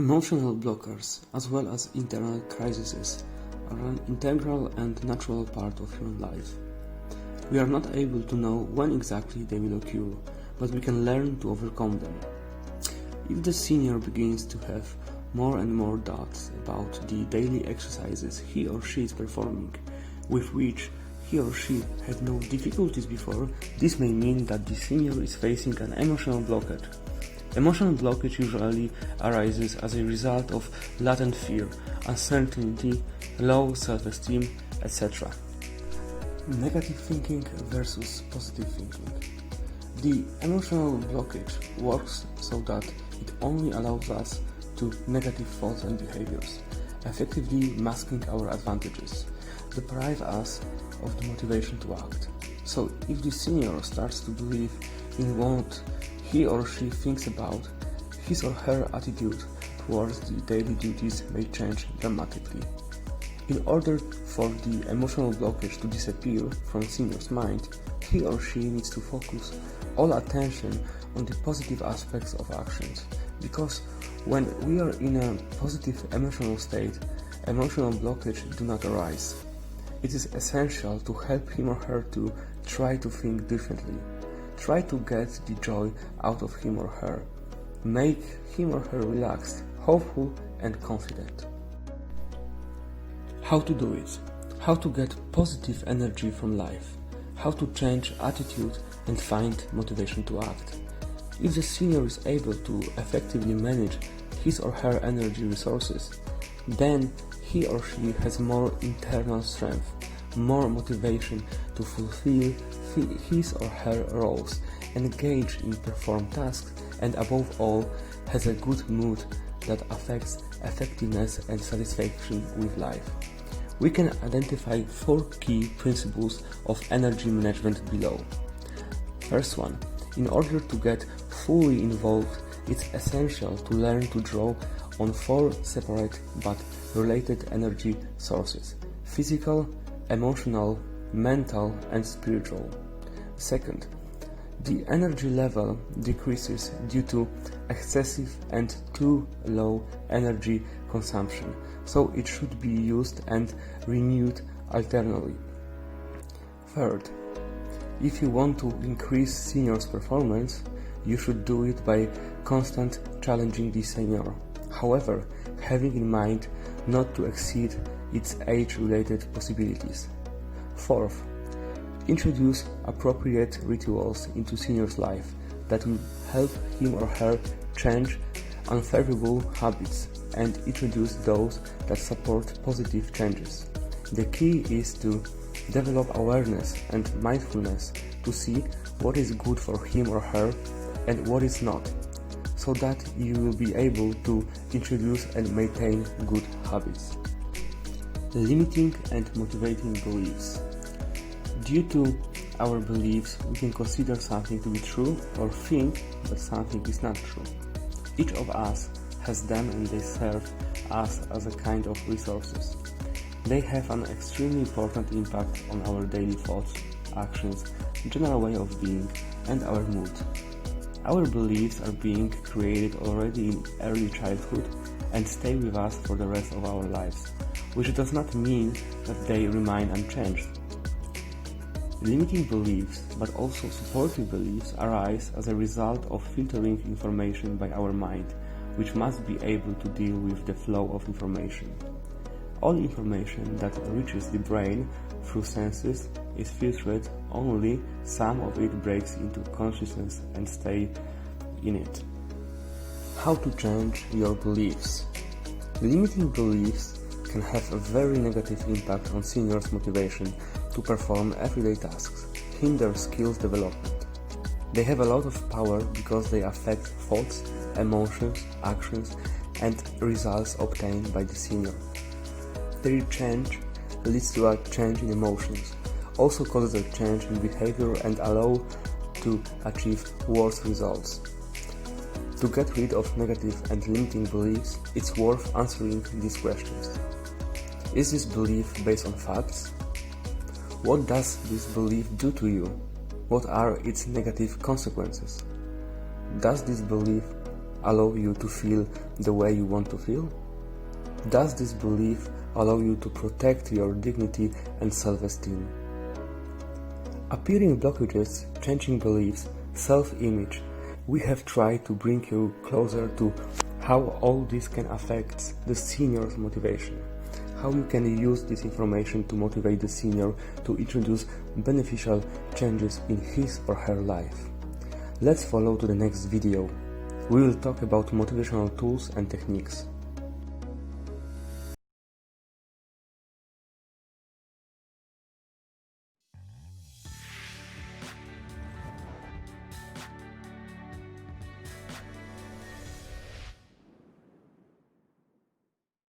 Emotional blockers, as well as internal crises, are an integral and natural part of human life. We are not able to know when exactly they will occur, but we can learn to overcome them. If the senior begins to have more and more doubts about the daily exercises he or she is performing, with which he or she had no difficulties before, this may mean that the senior is facing an emotional blockage. Emotional blockage usually arises as a result of latent fear, uncertainty, low self-esteem, etc. Negative thinking versus positive thinking. The emotional blockage works so that it only allows us to negative thoughts and behaviors, effectively masking our advantages, deprive us of the motivation to act. So if the senior starts to believe in what he or she thinks about, his or her attitude towards the daily duties may change dramatically. In order for the emotional blockage to disappear from senior's mind, he or she needs to focus all attention on the positive aspects of actions, because when we are in a positive emotional state, emotional blockage do not arise. It is essential to help him or her to try to think differently. Try to get the joy out of him or her. Make him or her relaxed, hopeful and confident. How to do it? How to get positive energy from life? How to change attitude and find motivation to act? If the senior is able to effectively manage his or her energy resources, then he or she has more internal strength, more motivation to fulfill his or her roles, engage in performed tasks, and above all, has a good mood that affects effectiveness and satisfaction with life. We can identify 4 key principles of energy management below. First one, in order to get fully involved, it's essential to learn to draw on 4 separate but related energy sources: physical, emotional, mental, and spiritual. Second, the energy level decreases due to excessive and too low energy consumption, so it should be used and renewed alternately. Third, if you want to increase senior's performance, you should do it by constant challenging the senior. However, having in mind not to exceed its age-related possibilities. Fourth, introduce appropriate rituals into senior's life that will help him or her change unfavorable habits and introduce those that support positive changes. The key is to develop awareness and mindfulness to see what is good for him or her and what is not, so that you will be able to introduce and maintain good habits. Limiting and motivating beliefs. Due to our beliefs, we can consider something to be true or think that something is not true. Each of us has them and they serve us as a kind of resources. They have an extremely important impact on our daily thoughts, actions, general way of being, and our mood. Our beliefs are being created already in early childhood and stay with us for the rest of our lives, which does not mean that they remain unchanged. Limiting beliefs, but also supportive beliefs, arise as a result of filtering information by our mind, which must be able to deal with the flow of information. All information that reaches the brain through senses is filtered, only some of it breaks into consciousness and stays in it. How to change your beliefs? Limiting beliefs can have a very negative impact on seniors' motivation to perform everyday tasks, hinder skills development. They have a lot of power because they affect thoughts, emotions, actions, and results obtained by the senior. Their change leads to a change in emotions, also causes a change in behavior and allow to achieve worse results. To get rid of negative and limiting beliefs, it's worth answering these questions. Is this belief based on facts? What does this belief do to you? What are its negative consequences? Does this belief allow you to feel the way you want to feel? Does this belief allow you to protect your dignity and self-esteem? Appearing blockages, changing beliefs, self-image, we have tried to bring you closer to how all this can affect the senior's motivation, how you can use this information to motivate the senior to introduce beneficial changes in his or her life. Let's follow to the next video. We will talk about motivational tools and techniques.